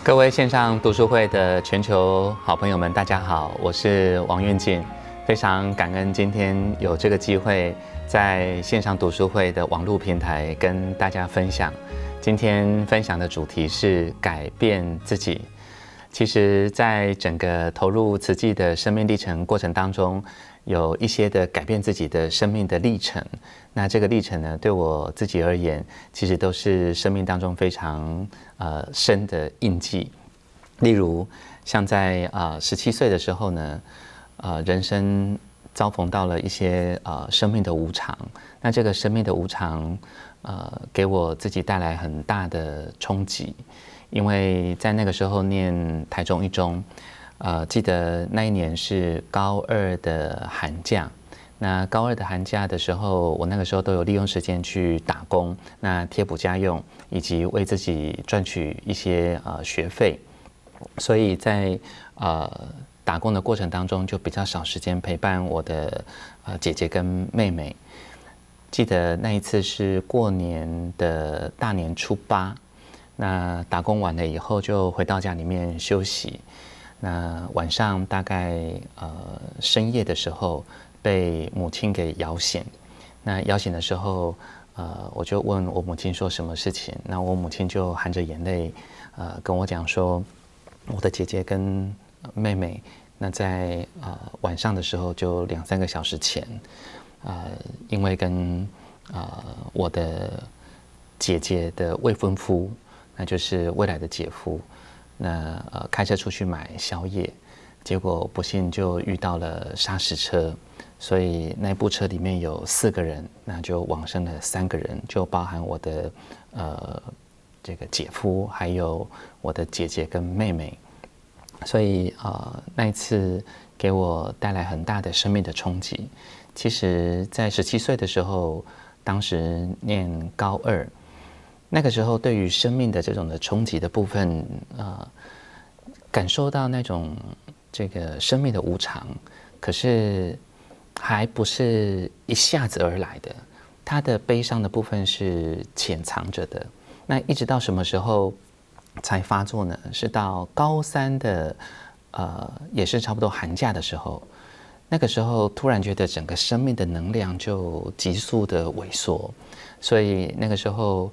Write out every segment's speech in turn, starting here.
各位线上读书会的全球好朋友们，大家好，我是王运进，非常感恩今天有这个机会在线上读书会的网络平台跟大家分享。今天分享的主题是改变自己。其实，在整个投入慈济的生命历程过程当中，有一些的改变自己的生命的历程。那这个历程呢，对我自己而言，其实都是生命当中非常深的印记。例如，像在17岁的时候呢，人生遭逢到了一些生命的无常。那这个生命的无常，给我自己带来很大的冲击。因为在那个时候念台中一中，记得那一年是高二的寒假。那高二的寒假的时候，我那个时候都有利用时间去打工，那贴补家用，以及为自己赚取一些学费。所以在打工的过程当中，就比较少时间陪伴我的姐姐跟妹妹。记得那一次是过年的大年初8。那打工完了以后，就回到家里面休息。那晚上大概深夜的时候，被母亲给摇醒。那摇醒的时候，我就问我母亲说什么事情。那我母亲就含着眼泪，跟我讲说，我的姐姐跟妹妹，那在晚上的时候就2-3个小时前，因为跟我的姐姐的未婚夫。那就是未来的姐夫，那开车出去买宵夜，结果不幸就遇到了砂石车，所以那部车里面有4个人，那就往生了3个人，就包含我的这个姐夫，还有我的姐姐跟妹妹，所以那一次给我带来很大的生命的冲击。其实，在17岁的时候，当时念高2。那个时候，对于生命的这种的冲击的部分，感受到那种这个生命的无常，可是还不是一下子而来的，它的悲伤的部分是潜藏着的。那一直到什么时候才发作呢？是到高3的，也是差不多寒假的时候。那个时候突然觉得整个生命的能量就急速的萎缩，所以那个时候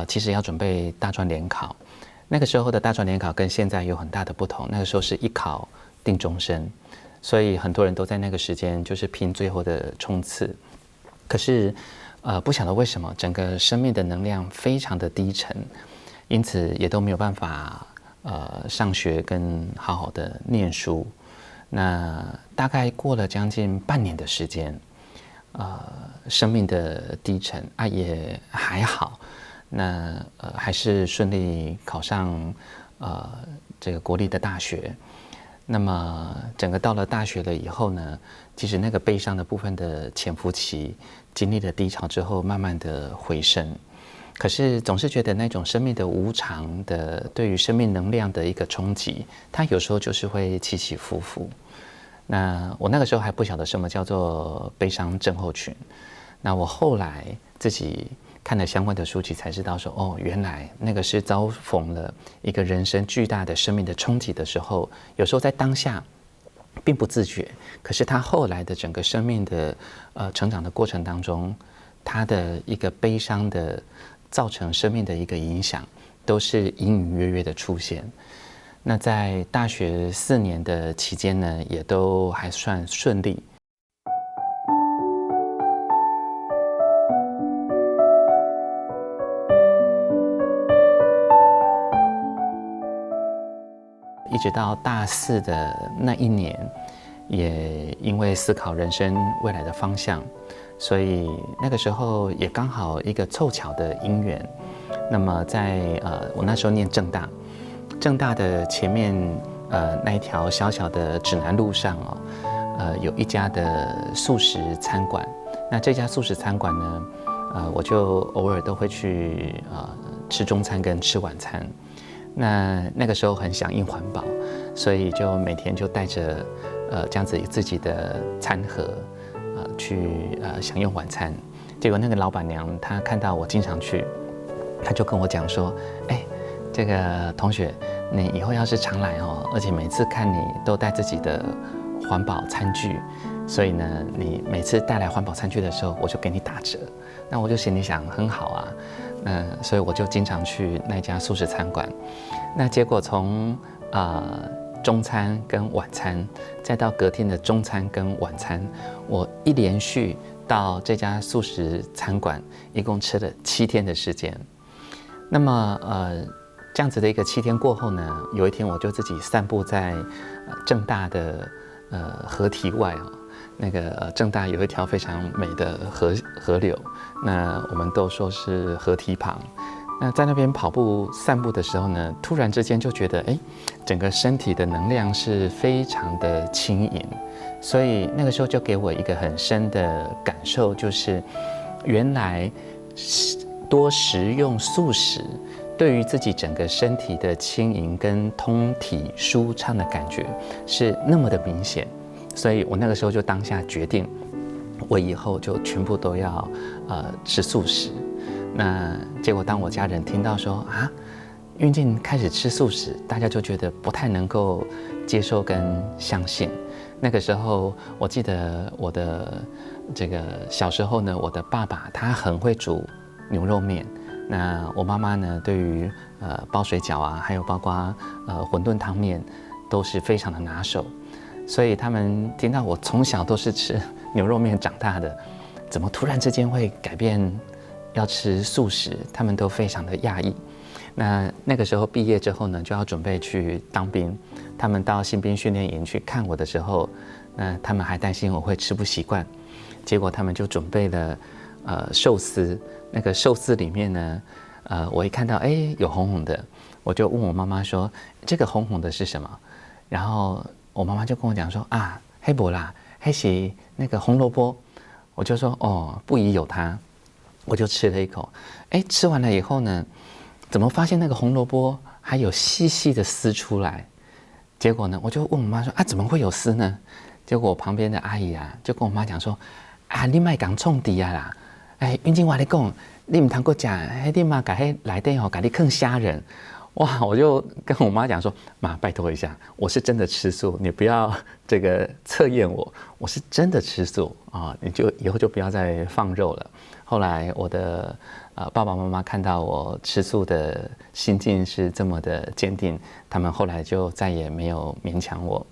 其实要准备大专联考。那个时候的大专联考跟现在有很大的不同，那个时候是一考定终身，所以很多人都在那个时间就是拼最后的冲刺。可是不晓得为什么整个生命的能量非常的低沉，因此也都没有办法上学跟好好的念书。那大概过了将近半年的时间，生命的低沉也还好，那还是顺利考上这个国立的大学。那么整个到了大学了以后呢，其实那个悲伤的部分的潜伏期，经历了低潮之后，慢慢的回升。可是总是觉得那种生命的无常的对于生命能量的一个冲击，它有时候就是会起起伏伏。那我那个时候还不晓得什么叫做悲伤症候群。那我后来自己看了相关的书籍，才知道说，原来那个是遭逢了一个人生巨大的生命的冲击的时候，有时候在当下并不自觉，可是他后来的整个生命的成长的过程当中，他的一个悲伤的造成生命的一个影响，都是隐隐约约的出现。那在大学4年的期间呢，也都还算顺利。一直到大4的那一年，也因为思考人生未来的方向，所以那个时候也刚好一个凑巧的因缘。那么在我那时候念政大的前面那一条小小的指南路上有一家的素食餐馆。那这家素食餐馆呢，我就偶尔都会去吃中餐跟吃晚餐。那个时候很响应环保，所以就每天就带着这样子自己的餐盒去享用晚餐。结果那个老板娘她看到我经常去，她就跟我讲说：“这个同学，你以后要是常来哦，而且每次看你都带自己的环保餐具，所以呢，你每次带来环保餐具的时候，我就给你打折。那我就心里想，很好啊，所以我就经常去那家素食餐馆。那结果从中餐跟晚餐，再到隔天的中餐跟晚餐，我一连续到这家素食餐馆，一共吃了7天的时间。那么这样子的一个7天过后呢，有一天我就自己散步在政大的河堤外哦，那个政大有一条非常美的河流，那我们都说是河堤旁。那在那边跑步散步的时候呢，突然之间就觉得，整个身体的能量是非常的轻盈，所以那个时候就给我一个很深的感受，就是原来多食用素食，对于自己整个身体的轻盈跟通体舒畅的感觉是那么的明显，所以我那个时候就当下决定，我以后就全部都要吃素食。那结果当我家人听到说运静开始吃素食，大家就觉得不太能够接受跟相信。那个时候我记得我的这个小时候呢，我的爸爸他很会煮牛肉面，那我妈妈呢对于包水饺啊，还有包括馄饨汤面都是非常的拿手，所以他们听到我从小都是吃牛肉面长大的，怎么突然之间会改变要吃素食，他们都非常的讶异。那个时候毕业之后呢，就要准备去当兵，他们到新兵训练营去看我的时候，那他们还担心我会吃不习惯，结果他们就准备了寿司，那个寿司里面呢，我一看到有红红的，我就问我妈妈说这个红红的是什么？然后我妈妈就跟我讲说黑不啦，黑是那个红萝卜。我就说不疑有他，我就吃了一口，吃完了以后呢，怎么发现那个红萝卜还有细细的丝出来？结果呢，我就问我妈说怎么会有丝呢？结果我旁边的阿姨就跟我妈讲说你别讲冲敌啦，运静我跟你讲，你不通过吃，你妈把那内底给你放虾仁。哇！我就跟我妈讲说，妈，拜托一下，我是真的吃素，你不要这个测验我是真的吃素你就以后就不要再放肉了。后来我的爸爸妈妈看到我吃素的心境是这么的坚定，他们后来就再也没有勉强我。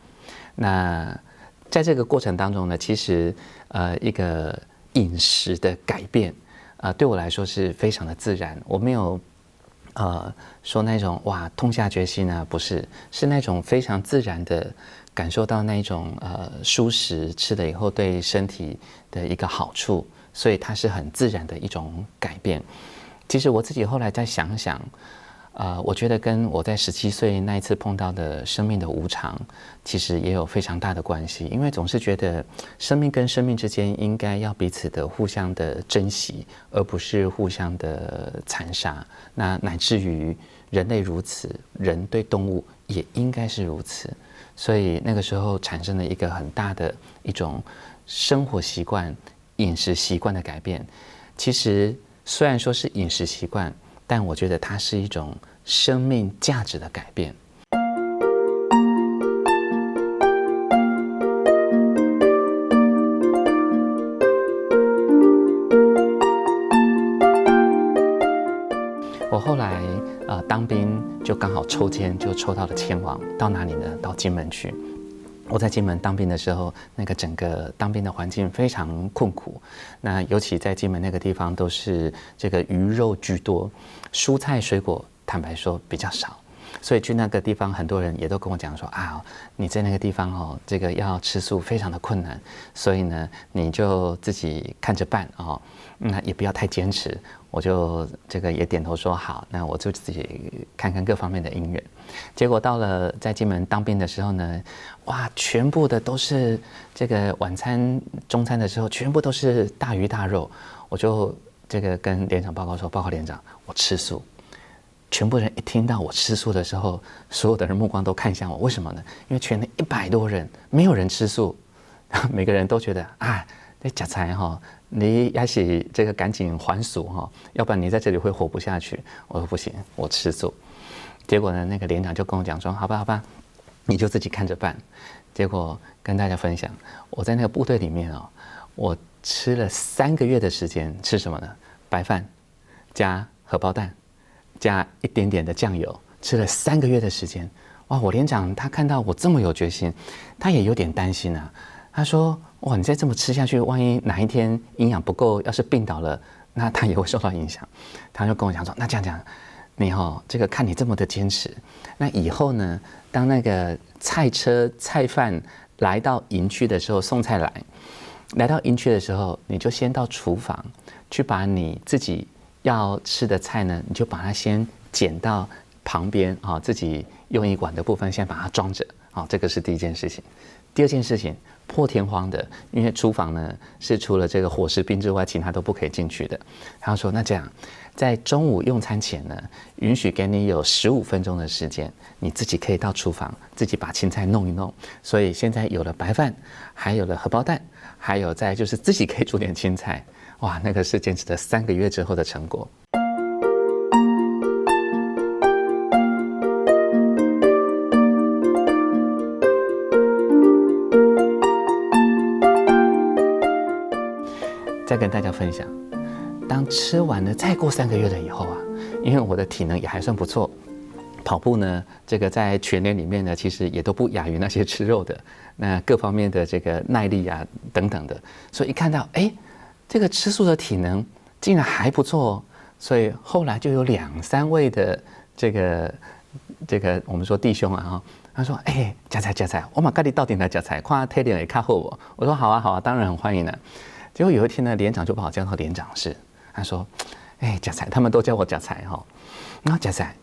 那在这个过程当中呢，其实一个饮食的改变对我来说是非常的自然，我没有说那种痛下决心不是，是那种非常自然的感受到那种蔬食吃了以后对身体的一个好处，所以它是很自然的一种改变。其实我自己后来再想想，我觉得跟我在17岁那一次碰到的生命的无常，其实也有非常大的关系。因为总是觉得生命跟生命之间应该要彼此的互相的珍惜，而不是互相的残杀。那乃至于人类如此，人对动物也应该是如此。所以那个时候产生了一个很大的一种生活习惯、饮食习惯的改变。其实虽然说是饮食习惯，但我觉得它是一种生命价值的改变。我后来当兵就刚好抽签，就抽到了前往到哪里呢？到金门去。我在金门当兵的时候，那个整个当兵的环境非常困苦。那尤其在金门那个地方，都是这个鱼肉居多，蔬菜水果坦白说比较少。所以去那个地方，很多人也都跟我讲说你在那个地方这个要吃素非常的困难，所以呢，你就自己看着办那也不要太坚持。我就这个也点头说好，那我就自己看看各方面的因缘。结果到了在金门当兵的时候呢，全部的都是这个晚餐、中餐的时候，全部都是大鱼大肉。我就这个跟连长报告说，报告连长，我吃素。全部人一听到我吃素的时候，所有的人目光都看向我，为什么呢？因为全连100多人，没有人吃素，每个人都觉得这吃菜你要是这个赶紧还俗要不然你在这里会活不下去。我说不行，我吃素。结果呢，那个连长就跟我讲说，好吧，好吧，你就自己看着办。结果跟大家分享，我在那个部队里面哦，我吃了3个月的时间，吃什么呢？白饭加荷包蛋，加一点点的酱油，吃了3个月的时间。哇！我连长他看到我这么有决心，他也有点担心啊。他说：“哇，你再这么吃下去，万一哪一天营养不够，要是病倒了，那他也会受到影响。”他就跟我讲说：“那这样，你这个看你这么的坚持，那以后呢，当那个菜车菜贩来到营区的时候，送菜来到营区的时候，你就先到厨房去把你自己要吃的菜呢，你就把它先捡到旁边啊，自己用一碗的部分先把它装着啊，这个是第一件事情。第二件事情，破天荒的，因为厨房呢是除了这个伙食兵之外，其他都不可以进去的。他说：“那这样，在中午用餐前呢，允许给你有15分钟的时间，你自己可以到厨房自己把青菜弄一弄。所以现在有了白饭，还有了荷包蛋，还有再就是自己可以煮点青菜。哇，那个是坚持了3个月之后的成果。”再跟大家分享，当吃完了再过3个月了以后啊，因为我的体能也还算不错，跑步呢，这个在全年里面呢，其实也都不亚于那些吃肉的，那各方面的这个耐力啊等等的，所以一看到这个吃素的体能竟然还不错哦，所以后来就有2、3位的这个我们说弟兄啊，他说加菜，我马咖喱到底来加菜，看体力也较好哦。我说好啊，当然很欢迎了。结果有一天呢，连长就把我叫到连长室，他说：“加菜，他们都叫我加菜哈。然后加菜，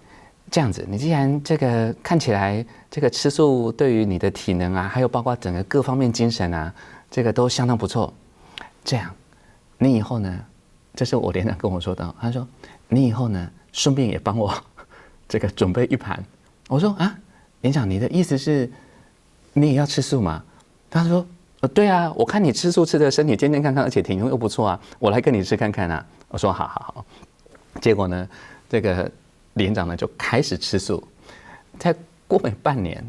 这样子，你既然这个看起来这个吃素对于你的体能啊，还有包括整个各方面精神啊，这个都相当不错。这样，你以后呢，这是我连长跟我说的，他说你以后呢，顺便也帮我这个准备一盘。我说啊，连长，你的意思是你也要吃素吗？他说。对啊，我看你吃素吃的身体健健康康，而且体能又不错啊，我来跟你吃看看啊。我说好。结果呢，这个连长呢就开始吃素，才过没半年，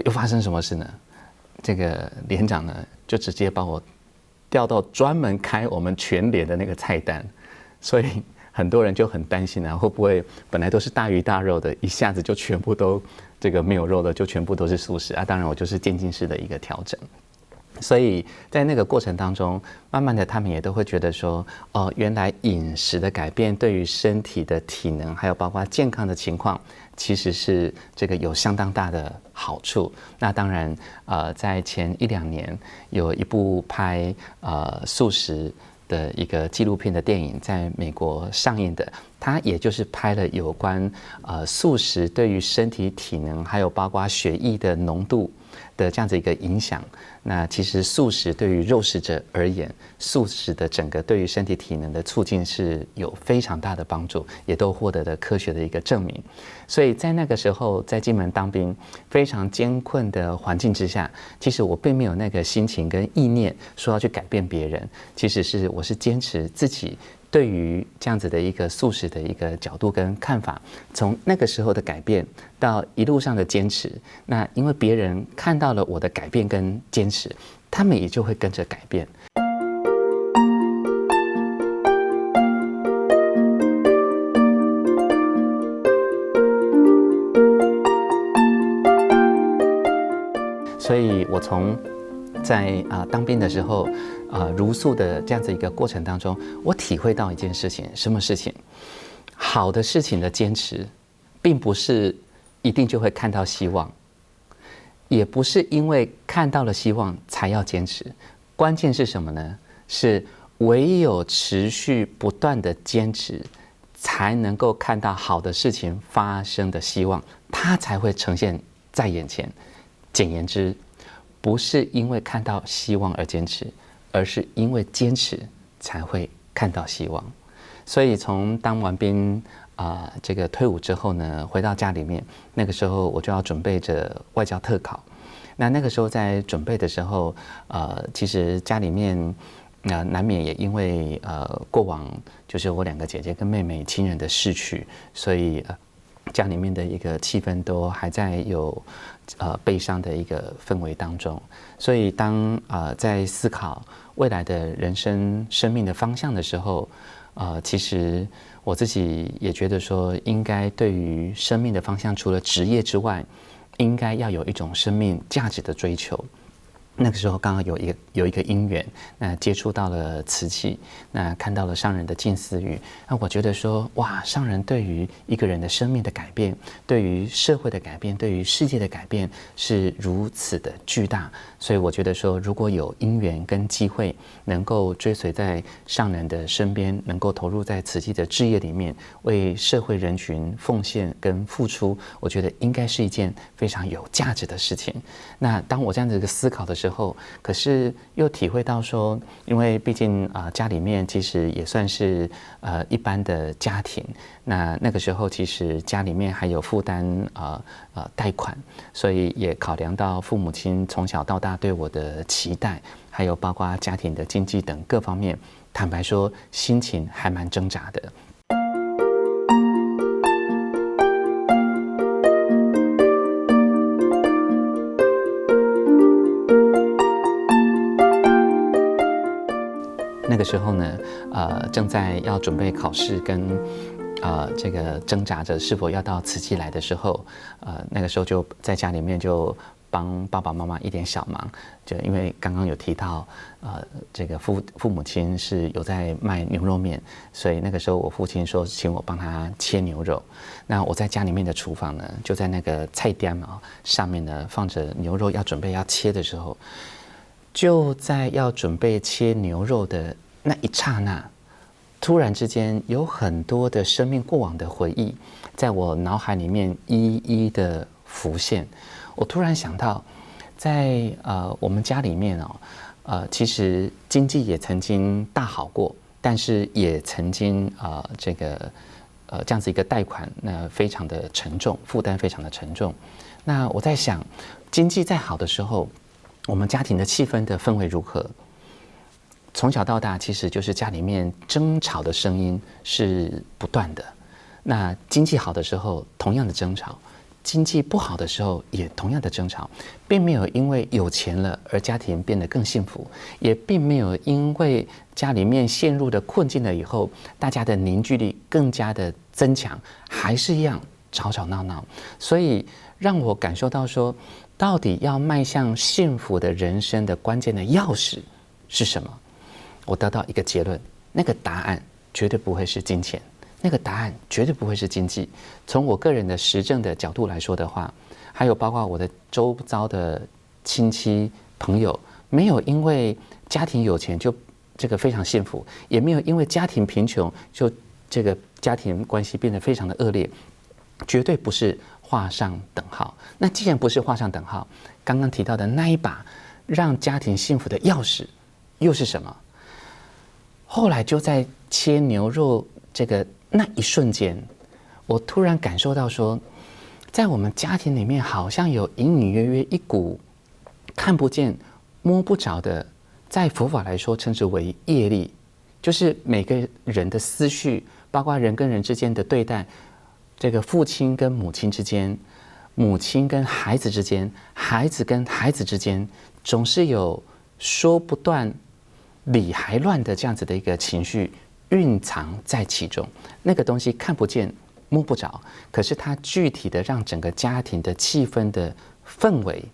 又发生什么事呢？这个连长呢就直接把我调到专门开我们全连的那个菜单，所以很多人就很担心啊，会不会本来都是大鱼大肉的，一下子就全部都这个没有肉的，就全部都是素食啊？当然，我就是渐进式的一个调整。所以在那个过程当中，慢慢的他们也都会觉得说，原来饮食的改变对于身体的体能，还有包括健康的情况，其实是这个有相当大的好处。那当然，在前1、2年有一部拍素食的一个纪录片的电影在美国上映的，它也就是拍了有关素食对于身体体能，还有包括血液的浓度的这样子一个影响。那其实素食对于肉食者而言，素食的整个对于身体体能的促进是有非常大的帮助，也都获得了科学的一个证明。所以在那个时候，在金门当兵非常艰困的环境之下，其实我并没有那个心情跟意念说要去改变别人，其实是我是坚持自己对于这样子的一个素食的一个角度跟看法，从那个时候的改变到一路上的坚持，那因为别人看到了我的改变跟坚持，他们也就会跟着改变。所以我从在当兵的时候茹素的这样子一个过程当中，我体会到一件事情，什么事情？好的事情的坚持，并不是一定就会看到希望，也不是因为看到了希望才要坚持。关键是什么呢？是唯有持续不断的坚持，才能够看到好的事情发生的希望，它才会呈现在眼前。简言之，不是因为看到希望而坚持，而是因为坚持才会看到希望。所以从当完兵这个退伍之后呢，回到家里面，那个时候我就要准备着外交特考。那个时候在准备的时候，其实家里面难免也因为过往就是我2个姐姐跟妹妹亲人的逝去，所以家里面的一个气氛都还在有悲伤的一个氛围当中，所以当在思考未来的人生生命的方向的时候，其实我自己也觉得说，应该对于生命的方向，除了职业之外，应该要有一种生命价值的追求。那个时候刚好有一个因缘，那接触到了瓷器，那看到了上人的静思语，那我觉得说，哇，上人对于一个人的生命的改变，对于社会的改变，对于世界的改变是如此的巨大，所以我觉得说，如果有因缘跟机会，能够追随在上人的身边，能够投入在瓷器的事业里面，为社会人群奉献跟付出，我觉得应该是一件非常有价值的事情。那当我这样子一个思考的时候，可是又体会到说，因为毕竟家里面其实也算是一般的家庭，那个时候其实家里面还有负担贷款，所以也考量到父母亲从小到大对我的期待，还有包括家庭的经济等各方面，坦白说心情还蛮挣扎的。那个时候呢，正在要准备考试跟这个挣扎着是否要到慈济来的时候，那个时候就在家里面就帮爸爸妈妈一点小忙，就因为刚刚有提到，这个父母亲是有在卖牛肉面，所以那个时候我父亲说请我帮他切牛肉。那我在家里面的厨房呢，就在那个菜单上面呢放着牛肉要准备要切的时候，就在要准备切牛肉的那一刹那，突然之间有很多的生命过往的回忆在我脑海里面一一的浮现。我突然想到，在我们家里面其实经济也曾经大好过，但是也曾经这样子一个贷款，那非常的沉重，负担非常的沉重。那我在想，经济再好的时候，我们家庭的气氛的氛围如何？从小到大，其实就是家里面争吵的声音是不断的。那经济好的时候，同样的争吵；经济不好的时候，也同样的争吵，并没有因为有钱了而家庭变得更幸福，也并没有因为家里面陷入的困境了以后，大家的凝聚力更加的增强，还是一样吵吵闹闹。所以让我感受到说，到底要迈向幸福的人生的关键的钥匙是什么？我得到一个结论，那个答案绝对不会是金钱，那个答案绝对不会是经济。从我个人的实证的角度来说的话，还有包括我的周遭的亲戚朋友，没有因为家庭有钱就这个非常幸福，也没有因为家庭贫穷就这个家庭关系变得非常的恶劣，绝对不是画上等号。那既然不是画上等号，刚刚提到的那一把让家庭幸福的钥匙又是什么？后来就在切牛肉那一瞬间，我突然感受到说，在我们家庭里面好像有隐隐约约一股看不见摸不着的，在佛法来说称之为业力，就是每个人的思绪，包括人跟人之间的对待，这个父亲跟母亲之间，母亲跟孩子之间，孩子跟孩子之间，总是有说不断理还乱的这样子的一个情绪蕴藏在其中。那个东西看不见摸不着，可是它具体的让整个家庭的气氛的氛围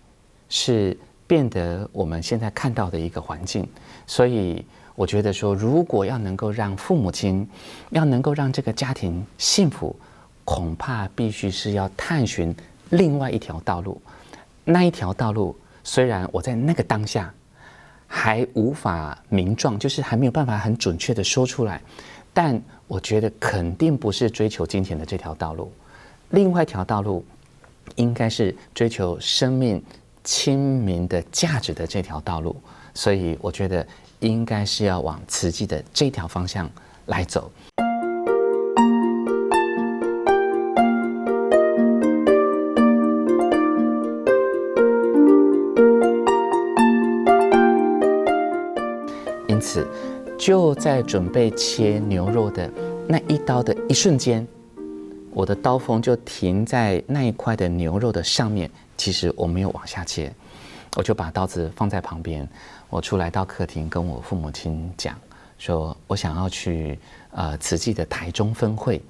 是变得我们现在看到的一个环境。所以我觉得说，如果要能够让父母亲，要能够让这个家庭幸福，恐怕必须是要探寻另外一条道路。那一条道路，虽然我在那个当下还无法明状，就是还没有办法很准确的说出来，但我觉得肯定不是追求金钱的这条道路，另外一条道路应该是追求生命亲民的价值的这条道路。所以我觉得应该是要往慈济的这条方向来走。因此，就在准备切牛肉的那一刀的一瞬间，我的刀锋就停在那一块的牛肉的上面，其实我没有往下切，我就把刀子放在旁边。我出来到客厅跟我父母亲讲，说我想要去慈济的台中分会，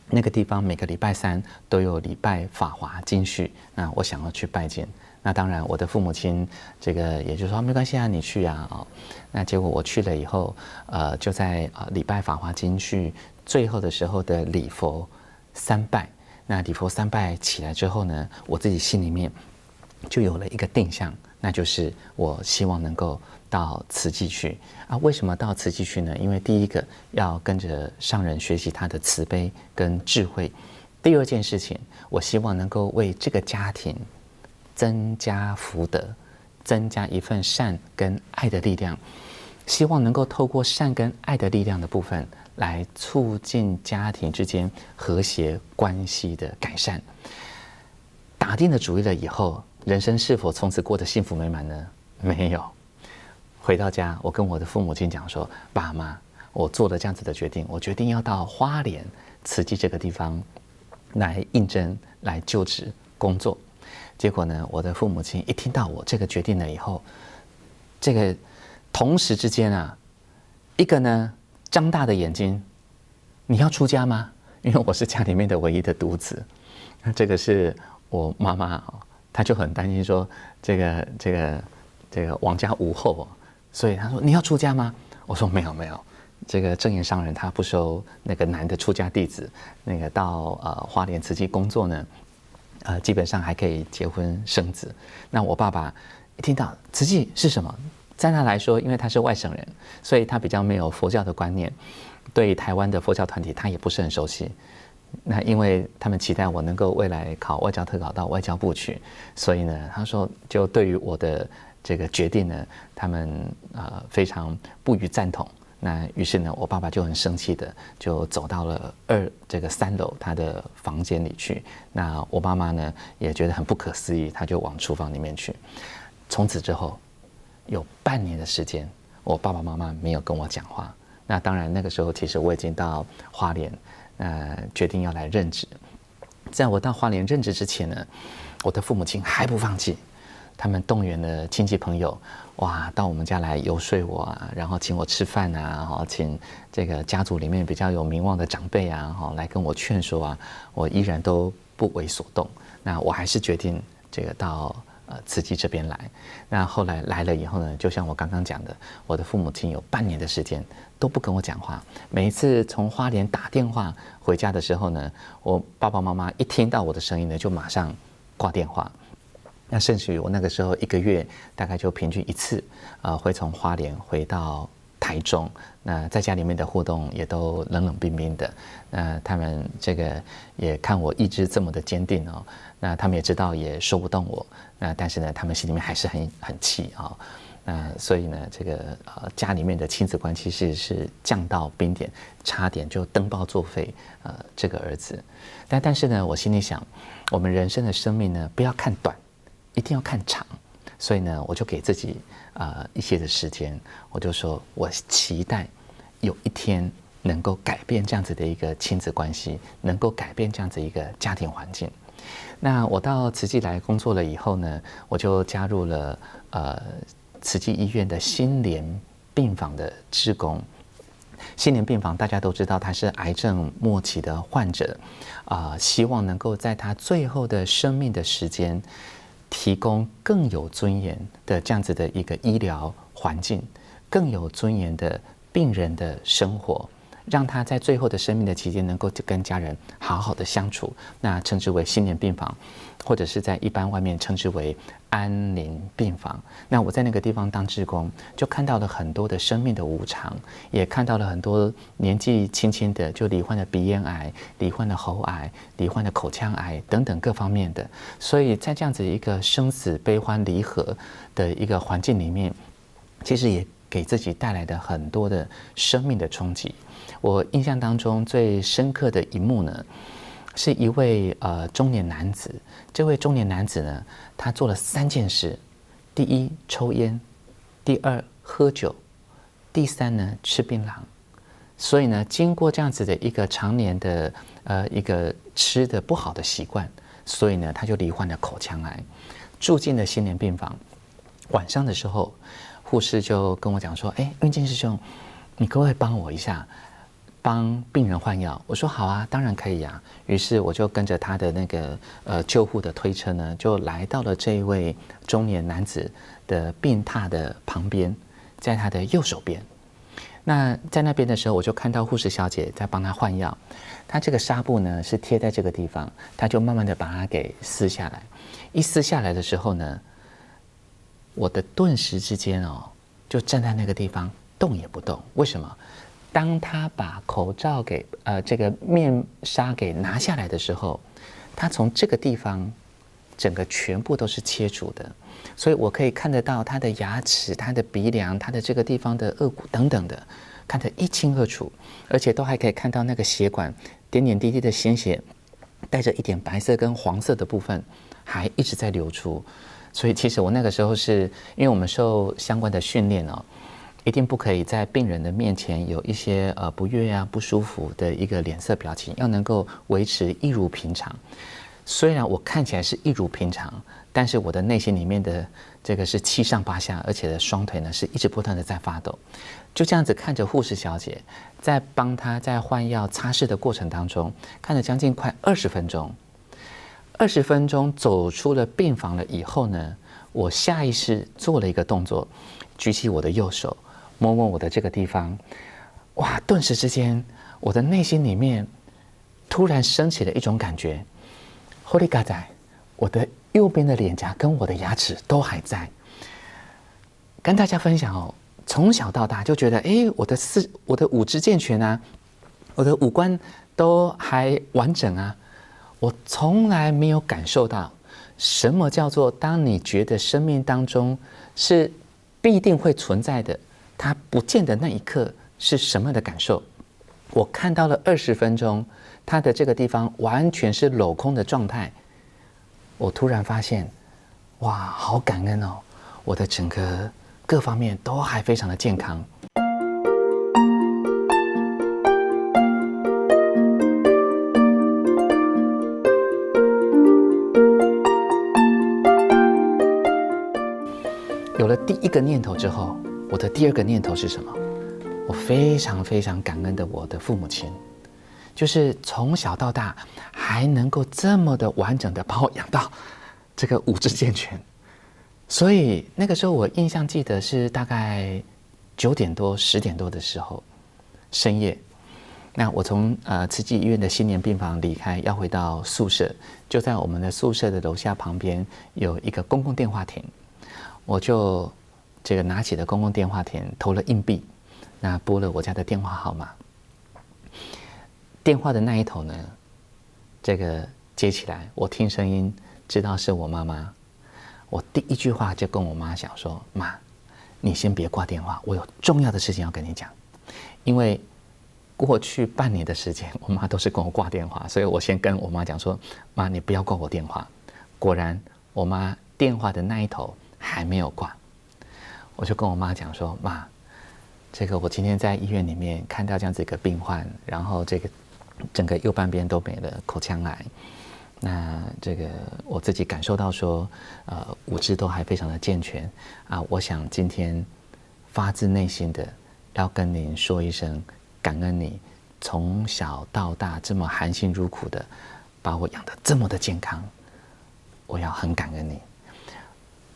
那个地方每个礼拜三都有礼拜法华经序，那我想要去拜见。那当然我的父母亲这个也就说没关系啊，你去啊哦。那结果我去了以后，就在礼拜法华经序最后的时候的礼佛三拜。那礼佛三拜起来之后呢，我自己心里面就有了一个定向，那就是我希望能够到慈济去啊。为什么到慈济去呢？因为第一个要跟着上人学习他的慈悲跟智慧。第二件事情，我希望能够为这个家庭增加福德，增加一份善跟爱的力量。希望能够透过善跟爱的力量的部分，来促进家庭之间和谐关系的改善。打定了主意了以后，人生是否从此过得幸福美满呢？没有。回到家，我跟我的父母亲讲说：“爸妈，我做了这样子的决定，我决定要到花莲慈济这个地方来应征、来就职工作。”结果呢，我的父母亲一听到我这个决定了以后，这个同时之间啊，一个呢张大的眼睛，你要出家吗？因为我是家里面的唯一的独子，这个是我妈妈，她就很担心说这个王家无后，所以她说你要出家吗？我说没有，这个正言上人他不收那个男的出家弟子，那个到花莲慈济工作呢，基本上还可以结婚生子。那我爸爸一听到慈济是什么，在他来说，因为他是外省人，所以他比较没有佛教的观念，对台湾的佛教团体他也不是很熟悉。那因为他们期待我能够未来考外交特考到外交部去，所以呢，他说就对于我的这个决定呢，他们非常不予赞同。那于是呢，我爸爸就很生气的就走到了3楼他的房间里去。那我妈妈呢也觉得很不可思议，她就往厨房里面去。从此之后有半年的时间，我爸爸妈妈没有跟我讲话。那当然那个时候其实我已经到花莲，决定要来任职。在我到花莲任职之前呢，我的父母亲还不放弃，他们动员了亲戚朋友，哇，到我们家来游说我啊，然后请我吃饭啊，请这个家族里面比较有名望的长辈啊，来跟我劝说啊，我依然都不为所动。那我还是决定这个到慈济这边来。那后来来了以后呢，就像我刚刚讲的，我的父母亲有半年的时间都不跟我讲话。每一次从花莲打电话回家的时候呢，我爸爸妈妈一听到我的声音呢，就马上挂电话。那甚至于我那个时候1个月大概就平均1次，会从花莲回到台中。那在家里面的互动也都冷冷冰冰的。那他们这个也看我意志这么的坚定哦，那他们也知道也说不动我。那但是呢，他们心里面还是很气啊。所以呢，这个家里面的亲子关系是降到冰点，差点就登报作废这个儿子。但是呢，我心里想，我们人生的生命呢，不要看短，一定要看长。所以呢，我就给自己一些的时间，我就说我期待有一天能够改变这样子的一个亲子关系，能够改变这样子一个家庭环境。那我到慈济来工作了以后呢，我就加入了慈济医院的心莲病房的志工。心莲病房大家都知道，他是癌症末期的患者，希望能够在他最后的生命的时间，提供更有尊严的这样子的一个医疗环境，更有尊严的病人的生活，让他在最后的生命的期间能够跟家人好好的相处。那称之为心莲病房，或者是在一般外面称之为安宁病房。那我在那个地方当志工，就看到了很多的生命的无常，也看到了很多年纪轻轻的就罹患了鼻咽癌、罹患了喉癌、罹患了口腔癌等等各方面的。所以在这样子一个生死悲欢离合的一个环境里面，其实也给自己带来的很多的生命的冲击。我印象当中最深刻的一幕呢，是一位中年男子。这位中年男子呢，他做了3件事：第一，抽烟；第二，喝酒；第三呢，吃槟榔。所以呢，经过这样子的一个常年的一个吃的不好的习惯，所以呢，他就罹患了口腔癌，住进了心莲病房。晚上的时候，护士就跟我讲说：“哎，运进师兄，你可不可以帮我一下，帮病人换药？”我说：“好啊，当然可以啊。”于是我就跟着他的那个救护的推车呢，就来到了这一位中年男子的病榻的旁边，在他的右手边。那在那边的时候，我就看到护士小姐在帮他换药。他这个纱布呢是贴在这个地方，他就慢慢的把它给撕下来。一撕下来的时候呢，我的顿时之间就站在那个地方动也不动。为什么？当他把口罩给这个面纱给拿下来的时候，他从这个地方整个全部都是切除的。所以我可以看得到他的牙齿、他的鼻梁、他的这个地方的颚骨等等的，看得一清二楚，而且都还可以看到那个血管点点滴滴的鲜血，带着一点白色跟黄色的部分，还一直在流出。所以其实我那个时候是因为我们受相关的训练一定不可以在病人的面前有一些不悦啊、不舒服的一个脸色表情，要能够维持一如平常。虽然我看起来是一如平常，但是我的内心里面的这个是七上八下，而且的双腿呢是一直不断的在发抖。就这样子看着护士小姐在帮他在换药擦拭的过程当中，看了将近快20分钟。20分钟走出了病房了以后呢，我下意识做了一个动作，举起我的右手，摸摸我的这个地方。哇！顿时之间，我的内心里面突然升起了一种感觉。Holy God， 我的右边的脸颊跟我的牙齿都还在。跟大家分享从小到大就觉得，我的五肢健全啊，我的五官都还完整啊，我从来没有感受到什么叫做当你觉得生命当中是必定会存在的，它不见的那一刻是什么样的感受。我看到了20分钟，它的这个地方完全是镂空的状态。我突然发现，哇，好感恩我的整个各方面都还非常的健康。有了第一个念头之后，我的第二个念头是什么？我非常非常感恩的我的父母亲，就是从小到大还能够这么的完整的把我养到这个五肢健全。所以那个时候我印象记得是大概9点多10点多的时候，深夜。那我从慈济医院的心莲病房离开，要回到宿舍，就在我们的宿舍的楼下旁边有一个公共电话亭，我就这个拿起了公共电话亭，投了硬币，那拨了我家的电话号码。电话的那一头呢，这个接起来，我听声音知道是我妈妈。我第一句话就跟我妈讲说：“妈，你先别挂电话，我有重要的事情要跟你讲。”因为过去半年的时间，我妈都是跟我挂电话，所以我先跟我妈讲说：“妈，你不要挂我电话。”果然，我妈电话的那一头还没有挂。我就跟我妈讲说：“妈，这个我今天在医院里面看到这样子一个病患，然后这个整个右半边都没了口腔癌。那这个我自己感受到说，五肢都还非常的健全啊。我想今天发自内心的要跟您说一声感恩你从小到大这么含辛茹苦的把我养得这么的健康，我要很感恩你。”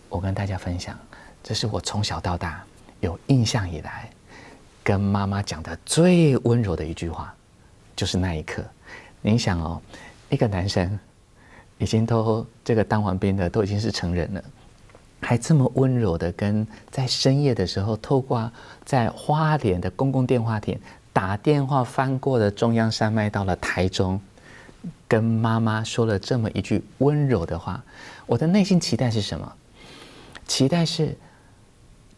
我跟大家分享，这是我从小到大有印象以来跟妈妈讲的最温柔的一句话，就是那一刻。您想一个男生已经都这个当完兵的，都已经是成人了，还这么温柔的跟在深夜的时候，透过在花莲的公共电话亭打电话翻过了中央山脉到了台中，跟妈妈说了这么一句温柔的话。我的内心期待是什么？期待是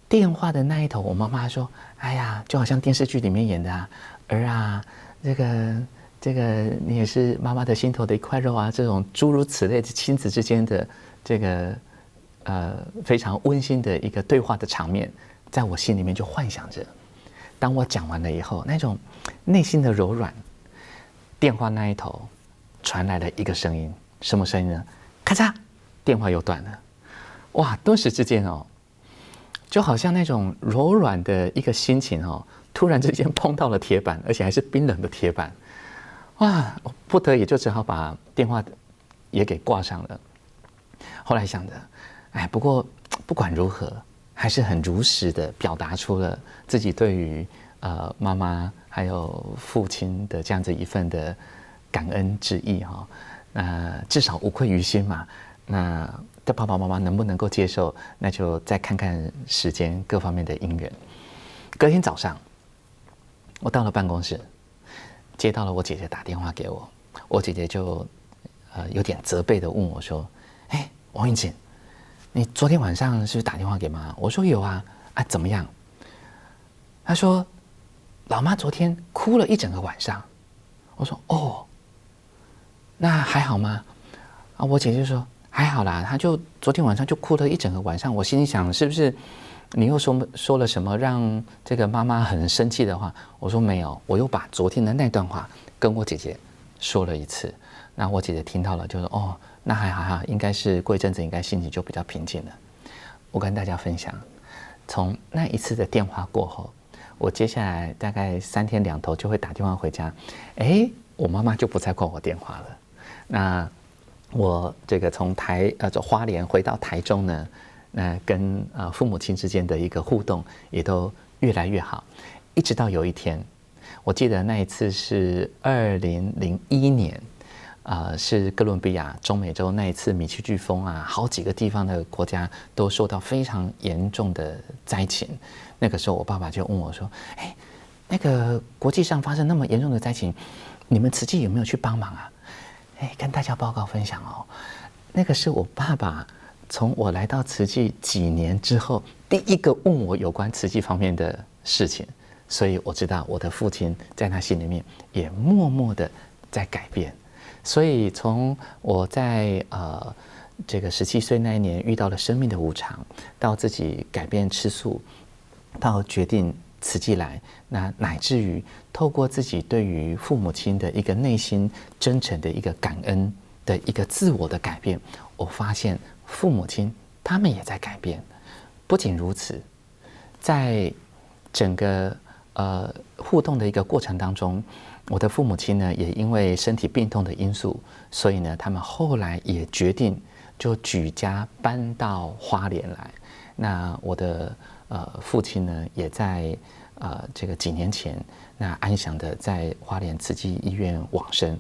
电话的那一头，我妈妈说：“哎呀，就好像电视剧里面演的啊，儿啊，这个你也是妈妈的心头的一块肉啊，这种诸如此类的亲子之间的这个非常温馨的一个对话的场面，在我心里面就幻想着。当我讲完了以后，那种内心的柔软，电话那一头传来了一个声音，什么声音呢？咔嚓，电话又断了。哇，顿时之间哦，就好像那种柔软的一个心情哦，突然之间碰到了铁板，而且还是冰冷的铁板。哇，不得已就只好把电话也给挂上了。后来想着，哎，不过不管如何，还是很如实的表达出了自己对于妈妈还有父亲的这样子一份的感恩之意哈。那至少无愧于心嘛。那的爸爸妈妈能不能够接受，那就再看看时间各方面的因缘。隔天早上，我到了办公室，接到了我姐姐打电话给我，我姐姐就有点责备的问我说：“哎，王云锦，你昨天晚上是不是打电话给妈？”我说：“有啊，啊怎么样？”她说：“老妈昨天哭了一整个晚上。”我说：“哦，那还好吗？”啊，我姐姐说：“还好啦，她就昨天晚上就哭了一整个晚上。”我心里想，是不是你又说了什么让这个妈妈很生气的话？我说没有，我又把昨天的那段话跟我姐姐说了一次。那我姐姐听到了，就说：“哦，那还好哈，应该是过一阵子，应该心情就比较平静了。”我跟大家分享，从那一次的电话过后，我接下来大概3天2头就会打电话回家，哎，我妈妈就不再挂我电话了。那我这个从花莲回到台中呢，那跟父母亲之间的一个互动也都越来越好，一直到有一天，我记得那一次是2001年，是哥伦比亚中美洲那一次米奇飓风啊，好几个地方的国家都受到非常严重的灾情。那个时候我爸爸就问我说：“哎，那个国际上发生那么严重的灾情，你们慈济有没有去帮忙啊？”哎，跟大家报告分享哦，那个是我爸爸从我来到慈济几年之后第一个问我有关慈济方面的事情，所以我知道我的父亲在他心里面也默默的在改变。所以从我在这个17岁那一年遇到了生命的无常，到自己改变吃素，到决定慈济来，那乃至于透过自己对于父母亲的一个内心真诚的一个感恩的一个自我的改变，我发现父母亲他们也在改变。不仅如此，在整个互动的一个过程当中，我的父母亲呢也因为身体病痛的因素，所以呢他们后来也决定就举家搬到花莲来。那我的父亲呢，也在这个几年前，那安详的在花莲慈济医院往生，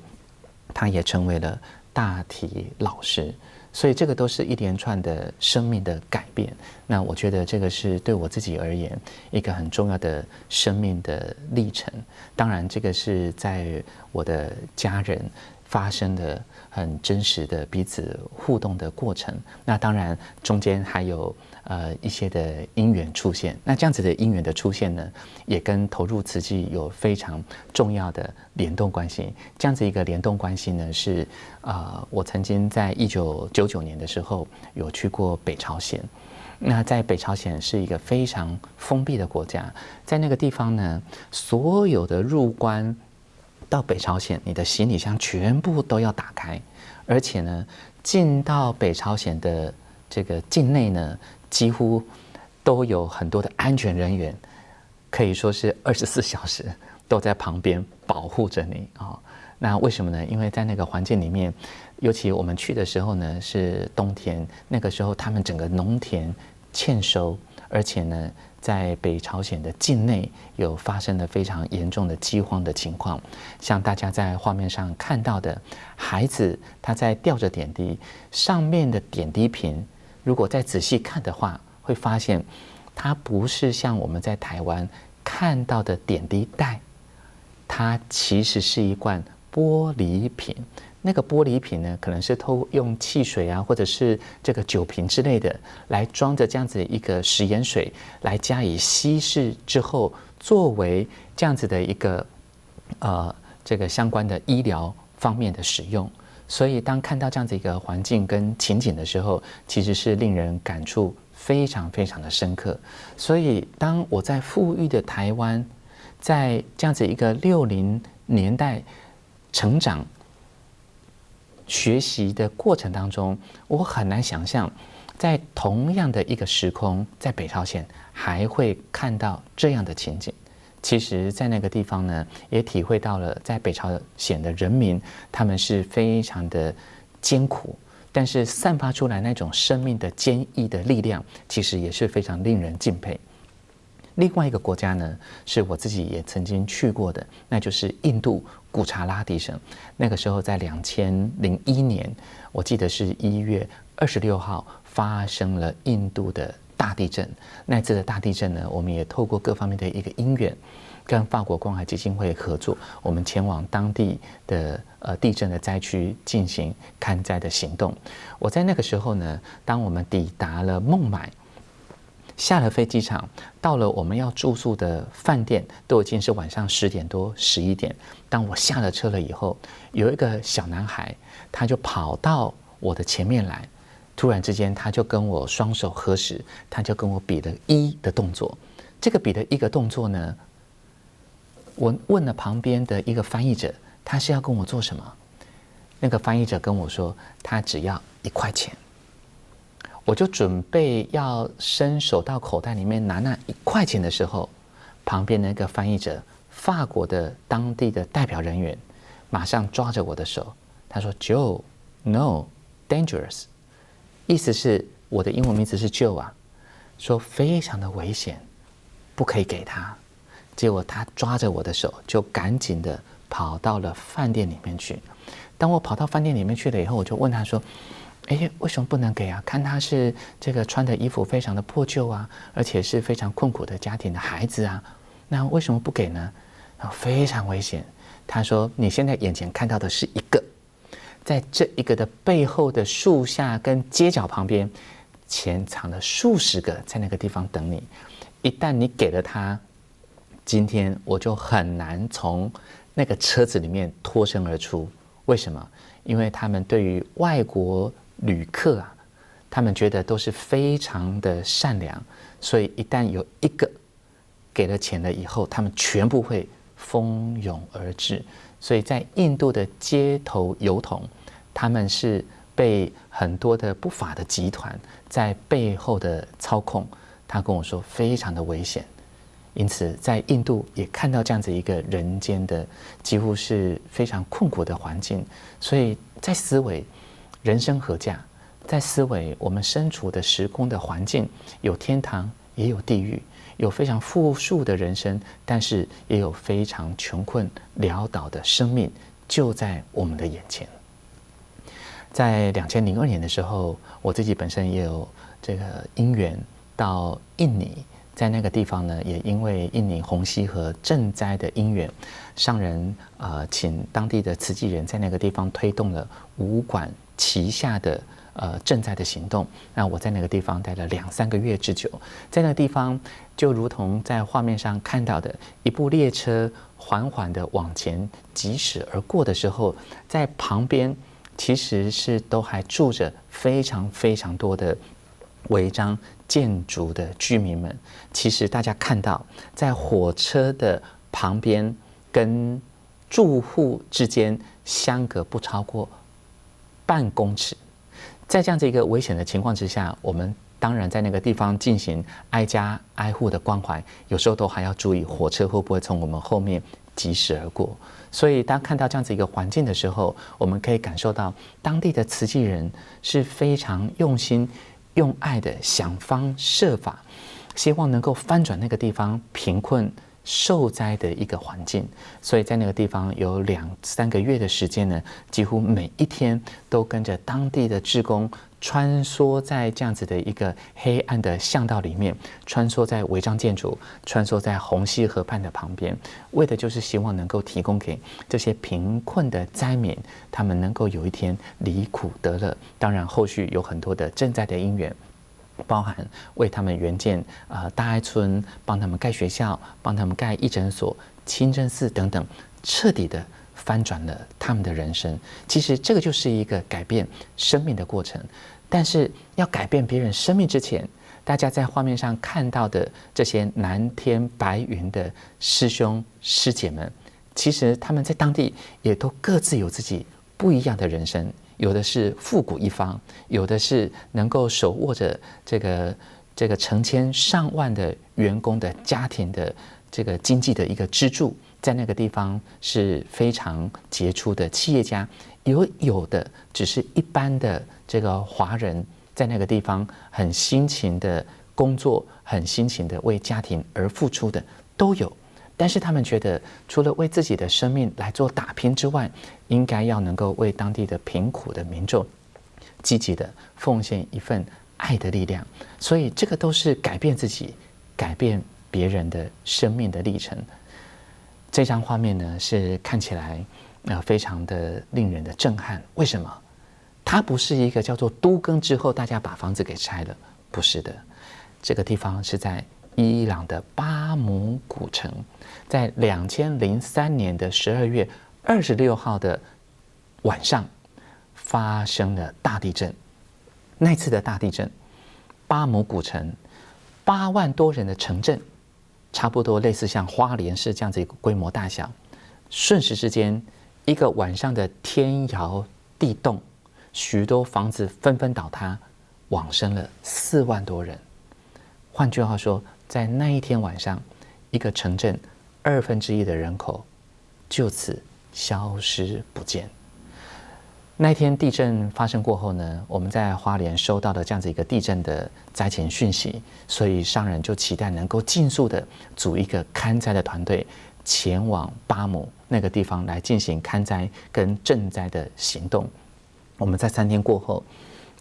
他也成为了大体老师。所以这个都是一连串的生命的改变。那我觉得这个是对我自己而言一个很重要的生命的历程。当然，这个是在我的家人发生的很真实的彼此互动的过程。那当然中间还有一些的因缘出现。那这样子的因缘的出现呢，也跟投入慈济有非常重要的联动关系。这样子一个联动关系呢，是我曾经在1999年的时候有去过北朝鲜。那在北朝鲜是一个非常封闭的国家，在那个地方呢，所有的入关到北朝鲜，你的行李箱全部都要打开，而且呢，进到北朝鲜的这个境内呢，几乎都有很多的安全人员，可以说是24小时都在旁边保护着你啊。那为什么呢？因为在那个环境里面，尤其我们去的时候呢是冬天，那个时候他们整个农田欠收，而且呢，在北朝鲜的境内有发生了非常严重的饥荒的情况。像大家在画面上看到的，孩子他在吊着点滴，上面的点滴瓶，如果再仔细看的话，会发现它不是像我们在台湾看到的点滴袋，它其实是一罐玻璃瓶。那个玻璃瓶呢，可能是用汽水啊，或者是这个酒瓶之类的，来装着这样子一个食盐水，来加以稀释之后，作为这样子的一个这个相关的医疗方面的使用。所以当看到这样子一个环境跟情景的时候，其实是令人感触非常非常的深刻。所以当我在富裕的台湾在这样子一个60年代成长学习的过程当中，我很难想象，在同样的一个时空，在北朝鲜还会看到这样的情景。其实，在那个地方呢，也体会到了在北朝鲜的人民，他们是非常的艰苦，但是散发出来那种生命的坚毅的力量，其实也是非常令人敬佩。另外一个国家呢，是我自己也曾经去过的，那就是印度古查拉蒂省。那个时候在2001年，我记得是1月26号发生了印度的大地震。那次的大地震呢，我们也透过各方面的一个因缘，跟法国关怀基金会合作，我们前往当地的地震的灾区进行勘灾的行动。我在那个时候呢，当我们抵达了孟买，下了飞机场，到了我们要住宿的饭店，都已经是晚上10点多、11点。当我下了车了以后，有一个小男孩，他就跑到我的前面来，突然之间他就跟我双手合十，他就跟我比了1的动作。这个比的一个动作呢，我问了旁边的一个翻译者，他是要跟我做什么？那个翻译者跟我说，他只要1块钱。我就准备要伸手到口袋里面拿那1块钱的时候，旁边那个翻译者，法国的当地的代表人员，马上抓着我的手，他说 Joe No dangerous， 意思是我的英文名字是 Joe 啊，说非常的危险，不可以给他。结果他抓着我的手，就赶紧的跑到了饭店里面去。当我跑到饭店里面去了以后，我就问他说，为什么不能给啊？看他是这个穿的衣服非常的破旧啊，而且是非常困苦的家庭的孩子啊，那为什么不给呢？非常危险。他说，你现在眼前看到的是一个，在这一个的背后的树下跟街角旁边，潜藏了数十个在那个地方等你。一旦你给了他，今天我就很难从那个车子里面脱身而出。为什么？因为他们对于外国旅客啊，他们觉得都是非常的善良，所以一旦有一个给了钱了以后，他们全部会蜂拥而至。所以在印度的街头邮筒，他们是被很多的不法的集团在背后的操控。他跟我说非常的危险。因此在印度也看到这样子一个人间的几乎是非常困苦的环境。所以在思维人生何价，在思维我们身处的时空的环境，有天堂也有地狱，有非常富庶的人生，但是也有非常穷困潦倒的生命就在我们的眼前。在2002年的时候，我自己本身也有这个因缘到印尼，在那个地方呢，也因为印尼红溪河赈灾的因缘，上人请当地的慈济人在那个地方推动了武馆旗下的赈灾的行动。那我在那个地方待了2-3个月之久，在那个地方就如同在画面上看到的一部列车缓缓的往前疾驶而过的时候，在旁边其实是都还住着非常非常多的违章建筑的居民们。其实大家看到，在火车的旁边跟住户之间相隔不超过半公尺。在这样子一个危险的情况之下，我们当然在那个地方进行挨家挨户的关怀，有时候都还要注意火车会不会从我们后面疾驶而过。所以当看到这样子一个环境的时候，我们可以感受到当地的慈济人是非常用心用爱的想方设法，希望能够翻转那个地方贫困受灾的一个环境。所以在那个地方有2-3个月的时间呢，几乎每一天都跟着当地的志工穿梭在这样子的一个黑暗的巷道里面，穿梭在违章建筑，穿梭在红溪河畔的旁边，为的就是希望能够提供给这些贫困的灾民，他们能够有一天离苦得乐。当然后续有很多的赈灾的因缘，包含为他们援建大爱村，帮他们盖学校，帮他们盖义诊所、清真寺等等，彻底的翻转了他们的人生。其实这个就是一个改变生命的过程。但是要改变别人生命之前，大家在画面上看到的这些蓝天白云的师兄师姐们，其实他们在当地也都各自有自己不一样的人生，有的是富古一方，有的是能够手握着这个成千上万的员工的家庭的这个经济的一个支柱，在那个地方是非常杰出的企业家，有的只是一般的这个华人，在那个地方很辛勤的工作，很辛勤的为家庭而付出的都有。但是他们觉得，除了为自己的生命来做打拼之外，应该要能够为当地的贫苦的民众积极的奉献一份爱的力量。所以这个都是改变自己、改变别人的生命的历程。这张画面呢，是看起来非常的令人的震撼。为什么？它不是一个叫做都更之后大家把房子给拆了，不是的。这个地方是在伊朗的巴姆古城，在2003年的12月26号的晚上发生了大地震。那次的大地震，巴姆古城8万多人的城镇，差不多类似像花莲市这样子一个规模大小，瞬时之间一个晚上的天摇地动，许多房子纷纷倒塌，往生了4万多人。换句话说，在那一天晚上，一个城镇1/2的人口就此消失不见。那一天地震发生过后呢，我们在花莲收到了这样子一个地震的灾前讯息，所以商人就期待能够尽速的组一个勘灾的团队，前往巴姆那个地方来进行勘灾跟赈灾的行动。我们在3天过后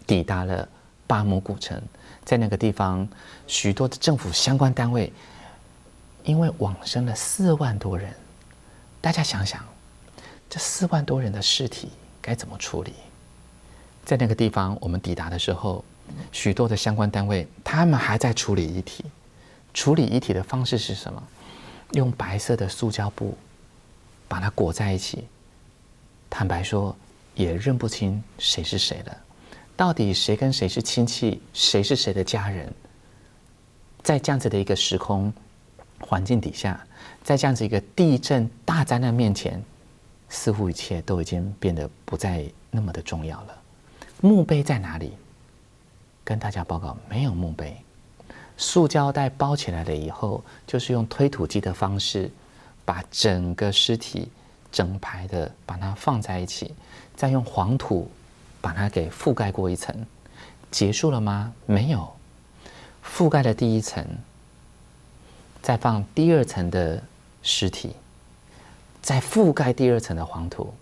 抵达了巴姆古城，在那个地方，许多的政府相关单位因为往生了4万多人，大家想想，这4万多人的尸体该怎么处理？在那个地方，我们抵达的时候，许多的相关单位他们还在处理遗体。处理遗体的方式是什么？用白色的塑胶布把它裹在一起。坦白说，也认不清谁是谁了。到底谁跟谁是亲戚，谁是谁的家人？在这样子的一个时空环境底下，在这样子一个地震大灾难面前，似乎一切都已经变得不再那么的重要了。墓碑在哪里？跟大家报告，没有墓碑。塑胶袋包起来了以后，就是用推土机的方式，把整个尸体整排的把它放在一起，再用黄土把它给覆盖过一层。结束了吗？没有。覆盖了第1层，再放第2层的尸体，再覆盖第2层的黄土，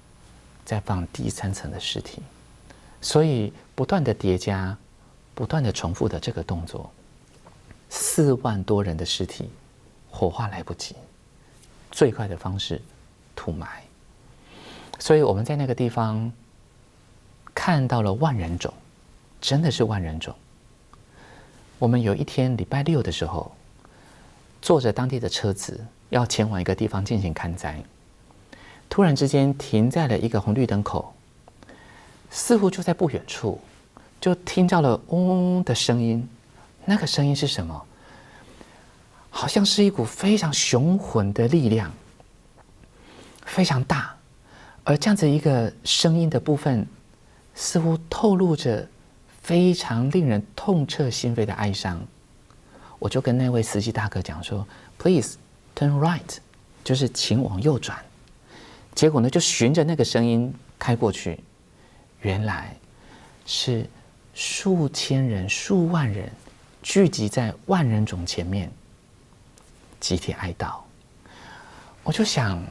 再放第3层的尸体。所以不断的叠加，不断的重复的这个动作，4万多人的尸体火化来不及，最快的方式土埋。所以我们在那个地方看到了万人冢，真的是万人冢。我们有一天礼拜6的时候，坐着当地的车子要前往一个地方进行勘灾，突然之间停在了一个红绿灯口，似乎就在不远处，就听到了嗡嗡的声音。那个声音是什么？好像是一股非常雄浑的力量，非常大。而这样子一个声音的部分，似乎透露着非常令人痛彻心扉的哀伤。我就跟那位司机大哥讲说 ，Please turn right， 就是请往右转。结果呢，就循着那个声音开过去，原来是数千人、数万人聚集在万人冢前面，集体哀悼。我就想，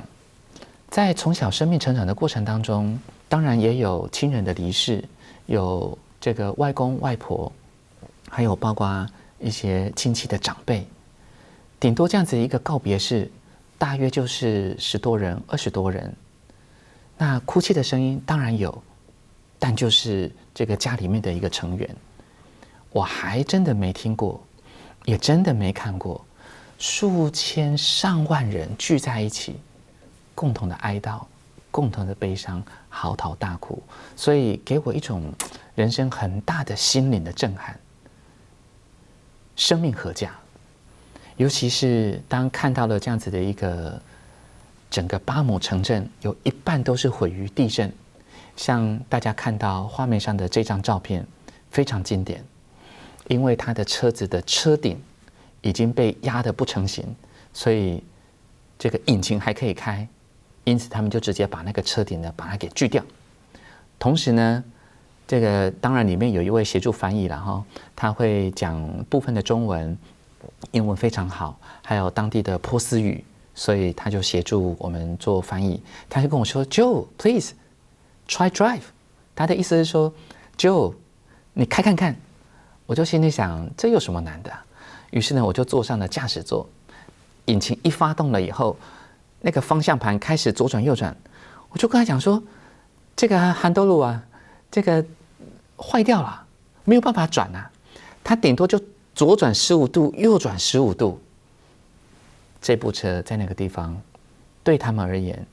在从小生命成长的过程当中，当然也有亲人的离世，有这个外公外婆，还有包括一些亲戚的长辈，顶多这样子一个告别式，大约就是10多人、20多人。那哭泣的声音当然有，但就是这个家里面的一个成员，我还真的没听过，也真的没看过数千上万人聚在一起，共同的哀悼，共同的悲伤，嚎啕大哭，所以给我一种人生很大的心灵的震撼。生命何价？尤其是当看到了这样子的一个整个巴姆城镇有一半都是毁于地震，像大家看到画面上的这张照片非常经典，因为他的车子的车顶已经被压得不成形，所以这个引擎还可以开，因此他们就直接把那个车顶呢把它给锯掉。同时呢，这个当然里面有一位协助翻译了哈，他会讲部分的中文，英文非常好，还有当地的波斯语，所以他就协助我们做翻译。他就跟我说 ：“Joe, please try drive。”他的意思是说 ：“Joe， 你开看看。”我就心里想，这有什么难的？于是呢，我就坐上了驾驶座。引擎一发动了以后，那个方向盘开始左转右转，我就跟他讲说：“这个韩多路啊，这个坏掉了，没有办法转啊，它顶多就左转15度，右转15度。”这部车在那个地方，对他们而言，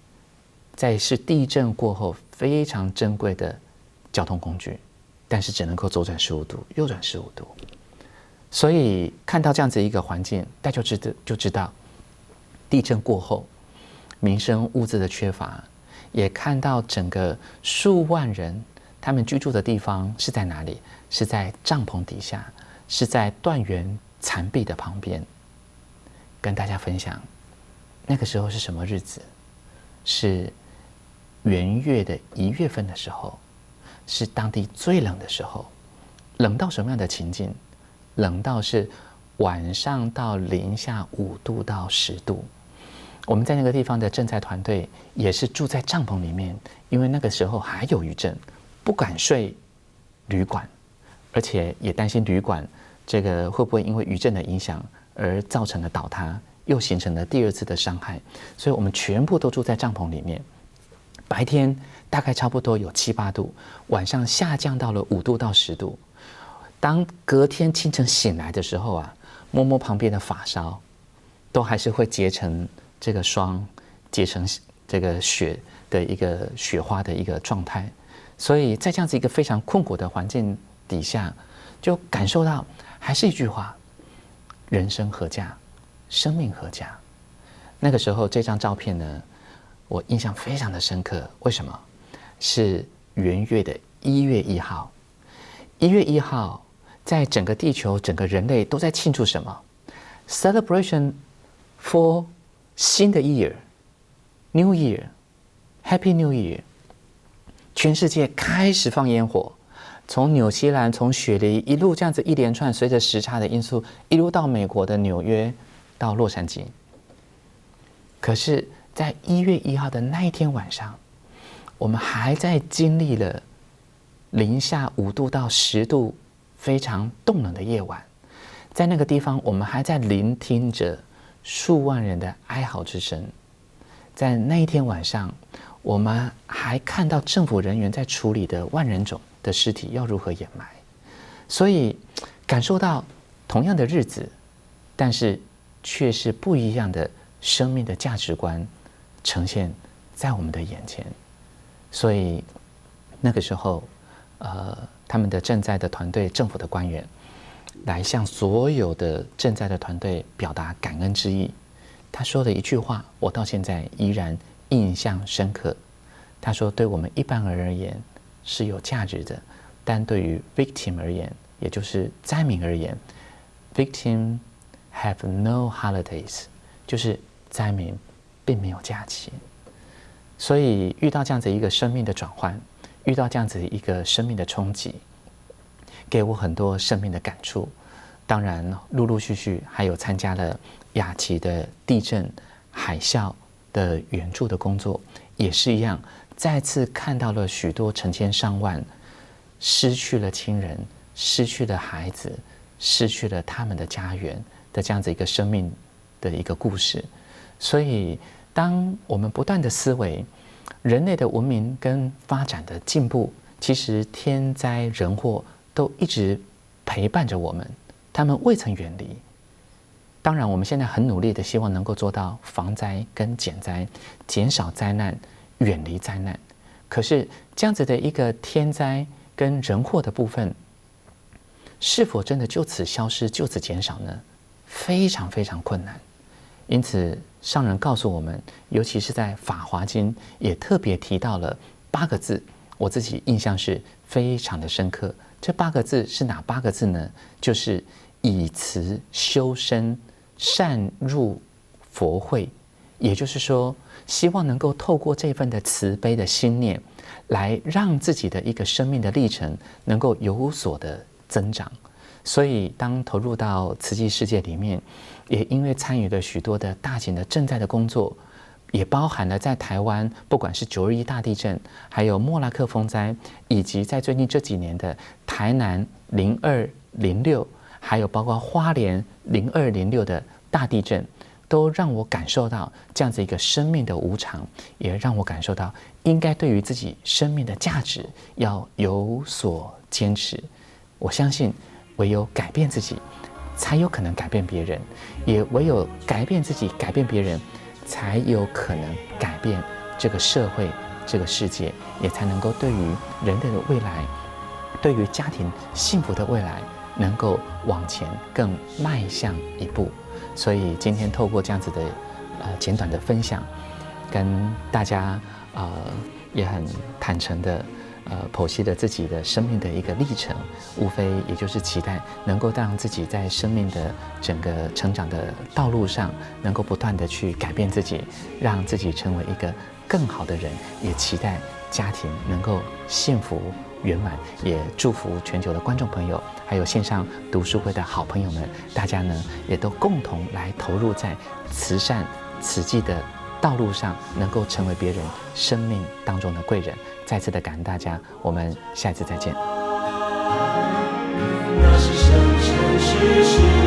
在是地震过后非常珍贵的交通工具，但是只能够左转15度，右转15度。所以看到这样子一个环境，大家就知道，地震过后，民生物资的缺乏，也看到整个数万人他们居住的地方是在哪里？是在帐篷底下，是在断垣残壁的旁边。跟大家分享，那个时候是什么日子？是元月的1月份的时候，是当地最冷的时候。冷到什么样的情境？冷到是晚上到零下5度到10度。我们在那个地方的赈灾团队也是住在帐篷里面，因为那个时候还有余震，不敢睡旅馆，而且也担心旅馆这个会不会因为余震的影响而造成了倒塌，又形成了第2次的伤害，所以我们全部都住在帐篷里面。白天大概差不多有7、8度，晚上下降到了5度到10度。当隔天清晨醒来的时候啊，摸摸旁边的发梢，都还是会结成这个霜，结成这个雪的一个雪花的一个状态。所以在这样子一个非常困苦的环境底下，就感受到还是一句话：人生何价，生命何价。那个时候这张照片呢，我印象非常的深刻。为什么？是元月的1月1号。1月1号，在整个地球、整个人类都在庆祝什么 ？Celebration for 新的 year，New Year，Happy New Year。全世界开始放烟火，从纽西兰、从雪梨一路这样子一连串，随着时差的因素，一路到美国的纽约，到洛杉矶。可是，在1月1号的那一天晚上，我们还在经历了零下5度到10度非常冻冷的夜晚，在那个地方，我们还在聆听着数万人的哀嚎之声。在那一天晚上，我们还看到政府人员在处理的万人冢的尸体要如何掩埋，所以感受到同样的日子，但是却是不一样的生命的价值观呈现在我们的眼前。所以那个时候，他们的赈灾的团队、政府的官员来向所有的赈灾的团队表达感恩之意。他说的一句话，我到现在依然印象深刻。他说：“对我们一般人而言是有价值的，但对于 victim 而言，也就是灾民而言 ，victim have no holidays， 就是灾民并没有假期。”所以遇到这样子一个生命的转换，遇到这样子一个生命的冲击，给我很多生命的感触。当然，陆陆续续还有参加了雅琪的地震、海啸的援助的工作，也是一样，再次看到了许多成千上万失去了亲人、失去了孩子、失去了他们的家园的这样子一个生命的一个故事。所以，当我们不断的思维人类的文明跟发展的进步，其实天灾人祸都一直陪伴着我们，他们未曾远离。当然，我们现在很努力的希望能够做到防灾跟减灾，减少灾难，远离灾难。可是这样子的一个天灾跟人祸的部分，是否真的就此消失、就此减少呢？非常非常困难。因此，上人告诉我们，尤其是在《法华经》也特别提到了8个字，我自己印象是非常的深刻。这8个字是哪8个字呢？就是以慈修身，善入佛慧。也就是说，希望能够透过这份的慈悲的心念，来让自己的一个生命的历程能够有所的增长。所以当投入到慈济世界里面，也因为参与了许多的大型的赈灾的工作，也包含了在台湾不管是921大地震，还有莫拉克风灾，以及在最近这几年的台南02、06，还有包括花莲02、06的大地震，都让我感受到这样子一个生命的无常，也让我感受到应该对于自己生命的价值要有所坚持。我相信唯有改变自己，才有可能改变别人，也唯有改变自己、改变别人，才有可能改变这个社会、这个世界，也才能够对于人类的未来，对于家庭幸福的未来，能够往前更迈向一步。所以今天透过这样子的简短的分享，跟大家也很坦诚的剖析了自己的生命的一个历程，无非也就是期待能够让自己在生命的整个成长的道路上，能够不断的去改变自己，让自己成为一个更好的人，也期待家庭能够幸福圆满，也祝福全球的观众朋友，还有线上读书会的好朋友们，大家呢也都共同来投入在慈善慈济的道路上，能够成为别人生命当中的贵人。再次的感恩大家，我们下一次再见。那是生生世世